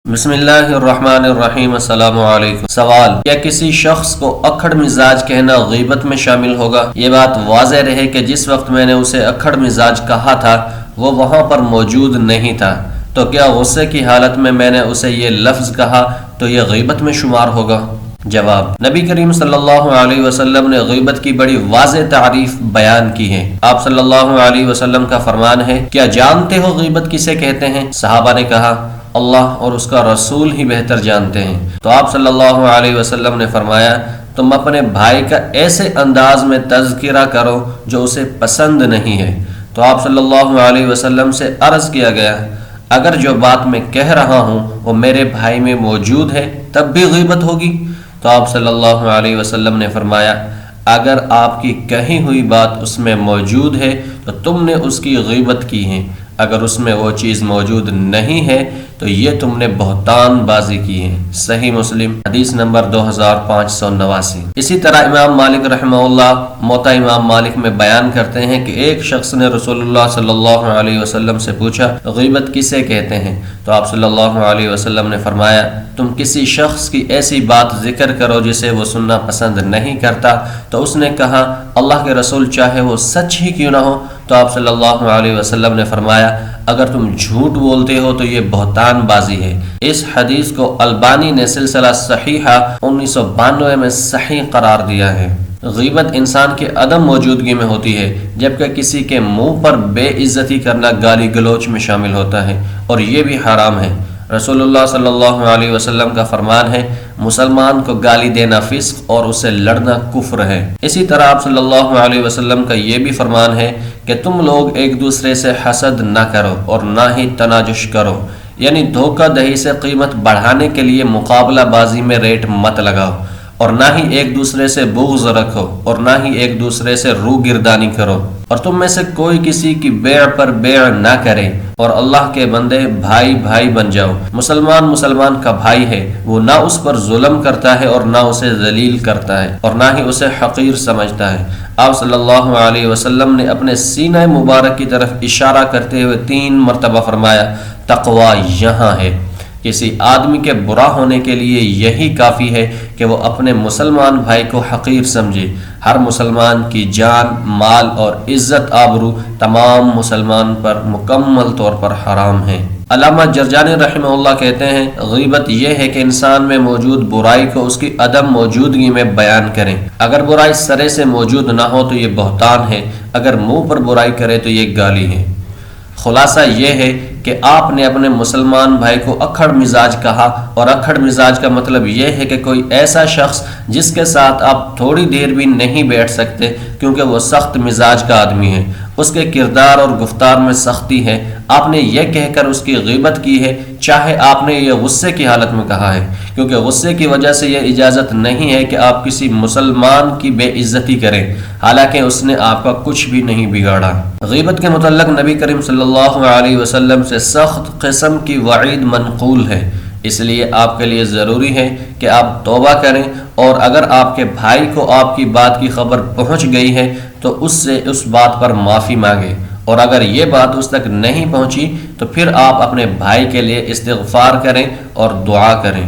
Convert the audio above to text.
بسم اللہ الرحمن الرحیم۔ السلام علیکم۔ سوال: کیا کسی شخص کو اکھڑ مزاج کہنا غیبت میں شامل ہوگا؟ یہ بات واضح رہے کہ جس وقت میں نے اسے اکھڑ مزاج کہا تھا وہ وہاں پر موجود نہیں تھا، تو کیا غصے کی حالت میں نے اسے یہ لفظ کہا تو یہ غیبت میں شمار ہوگا؟ جواب: نبی کریم صلی اللہ علیہ وسلم نے غیبت کی بڑی واضح تعریف بیان کی ہے۔ آپ صلی اللہ علیہ وسلم کا فرمان ہے: کیا جانتے ہو غیبت کسے کہتے ہیں؟ صحابہ نے کہا: اللہ اور اس کا رسول ہی بہتر جانتے ہیں۔ تو آپ صلی اللہ علیہ وسلم نے فرمایا: تم اپنے بھائی کا ایسے انداز میں تذکرہ کرو جو اسے پسند نہیں ہے۔ تو آپ صلی اللہ علیہ وسلم سے عرض کیا گیا: اگر جو بات میں کہہ رہا ہوں وہ میرے بھائی میں موجود ہے تب بھی غیبت ہوگی؟ تو آپ صلی اللہ علیہ وسلم نے فرمایا: اگر آپ کی کہی ہوئی بات اس میں موجود ہے تو تم نے اس کی غیبت کی ہے، اگر اس میں وہ چیز موجود نہیں ہے تو یہ تم نے بہتان بازی کی ہے۔ صحیح مسلم حدیث نمبر 2589۔ اسی طرح امام مالک رحمہ اللہ موطا امام مالک میں بیان کرتے ہیں کہ ایک شخص نے رسول اللہ صلی اللہ علیہ وسلم سے پوچھا: غیبت کسے کہتے ہیں؟ تو آپ صلی اللہ علیہ وسلم نے فرمایا: تم کسی شخص کی ایسی بات ذکر کرو جسے وہ سننا پسند نہیں کرتا۔ تو اس نے کہا: اللہ کے رسول چاہے وہ سچ ہی کیوں نہ ہو؟ تو آپ صلی اللہ علیہ وسلم نے فرمایا: اگر تم جھوٹ بولتے ہو تو یہ بہتان بازی ہے۔ اس حدیث کو البانی نے سلسلہ صحیحہ 1992 میں صحیح قرار دیا ہے۔ غیبت انسان کے عدم موجودگی میں ہوتی ہے، جبکہ کسی کے منہ پر بے عزتی کرنا گالی گلوچ میں شامل ہوتا ہے، اور یہ بھی حرام ہے۔ رسول اللہ صلی اللہ علیہ وسلم کا فرمان ہے: مسلمان کو گالی دینا فسق اور اسے لڑنا کفر ہے۔ اسی طرح آپ صلی اللہ علیہ وسلم کا یہ بھی فرمان ہے کہ تم لوگ ایک دوسرے سے حسد نہ کرو اور نہ ہی تناجش کرو، یعنی دھوکہ دہی سے قیمت بڑھانے کے لیے مقابلہ بازی میں ریٹ مت لگاؤ، اور نہ ہی ایک دوسرے سے بغض رکھو، اور نہ ہی ایک دوسرے سے رو گردانی کرو، اور تم میں سے کوئی کسی کی بیع پر بیع نہ کرے، اور اللہ کے بندے بھائی بھائی بن جاؤ۔ مسلمان کا بھائی ہے، وہ نہ اس پر ظلم کرتا ہے اور نہ اسے ذلیل کرتا ہے، اور نہ ہی اسے حقیر سمجھتا ہے۔ آپ صلی اللہ علیہ وسلم نے اپنے سینہ مبارک کی طرف اشارہ کرتے ہوئے 3 مرتبہ فرمایا: تقوی یہاں ہے۔ کسی آدمی کے برا ہونے کے لیے یہی کافی ہے کہ وہ اپنے مسلمان بھائی کو حقیر سمجھے۔ ہر مسلمان کی جان، مال اور عزت آبرو تمام مسلمان پر مکمل طور پر حرام ہے۔ علامہ جرجانی رحمہ اللہ کہتے ہیں: غیبت یہ ہے کہ انسان میں موجود برائی کو اس کی عدم موجودگی میں بیان کریں۔ اگر برائی سرے سے موجود نہ ہو تو یہ بہتان ہے، اگر منہ پر برائی کرے تو یہ گالی ہے۔ خلاصہ یہ ہے کہ آپ نے اپنے مسلمان بھائی کو اکھڑ مزاج کہا، اور اکھڑ مزاج کا مطلب یہ ہے کہ کوئی ایسا شخص جس کے ساتھ آپ تھوڑی دیر بھی نہیں بیٹھ سکتے کیونکہ وہ سخت مزاج کا آدمی ہے، اس کے کردار اور گفتار میں سختی ہے۔ آپ نے یہ کہہ کر اس کی غیبت کی ہے، چاہے آپ نے یہ غصے کی حالت میں کہا ہے، کیونکہ غصے کی وجہ سے یہ اجازت نہیں ہے کہ آپ کسی مسلمان کی بے عزتی کریں، حالانکہ اس نے آپ کا کچھ بھی نہیں بگاڑا۔ غیبت کے متعلق نبی کریم صلی اللہ علیہ وسلم سے سخت قسم کی وعید منقول ہے، اس لیے آپ کے لیے ضروری ہے کہ آپ توبہ کریں، اور اگر آپ کے بھائی کو آپ کی بات کی خبر پہنچ گئی ہے تو اس سے اس بات پر معافی مانگیں، اور اگر یہ بات اس تک نہیں پہنچی تو پھر آپ اپنے بھائی کے لیے استغفار کریں اور دعا کریں۔